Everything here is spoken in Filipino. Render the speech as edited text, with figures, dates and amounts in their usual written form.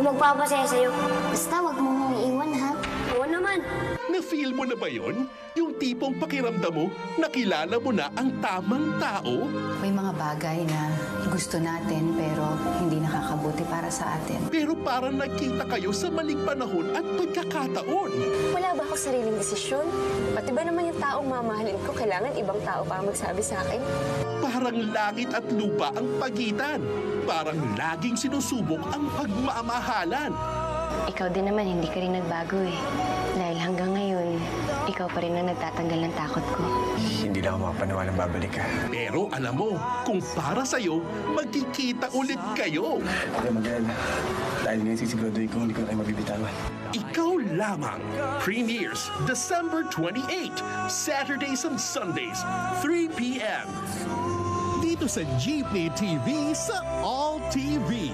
Ako magpapasaya sa'yo. Basta wag mong iiwan, ha? Oo naman. Na-feel mo na ba yun? Yung tipong pakiramdam mo, nakilala mo na ang tamang tao? May mga bagay na gusto natin pero hindi nakakabuti para sa atin. Pero parang nagkita kayo sa maling panahon at pagkakataon. Wala ba ako sariling desisyon? Pati ba naman yung taong mamahalin ko, kailangan ibang tao pa magsabi sa akin? Parang langit at lupa ang pagitan. Parang laging sinusubok ang pagmamahalan. Ikaw din naman, hindi ka rin nagbago eh. Dahil hanggang ngayon, ikaw pa rin ang nagtatanggal ng takot ko. Hindi na ako makapaniwalang babalik ka. Pero alam mo, kung para sa'yo, magkikita ulit kayo. Huwag ka mag-alala. Dahil ngayon sisiguraduhin ko hindi ko na kayo mabibitawan. Ikaw lamang. Premieres December 28, Saturdays and Sundays, 3 p.m. Dito sa Jeepney TV sa All TV.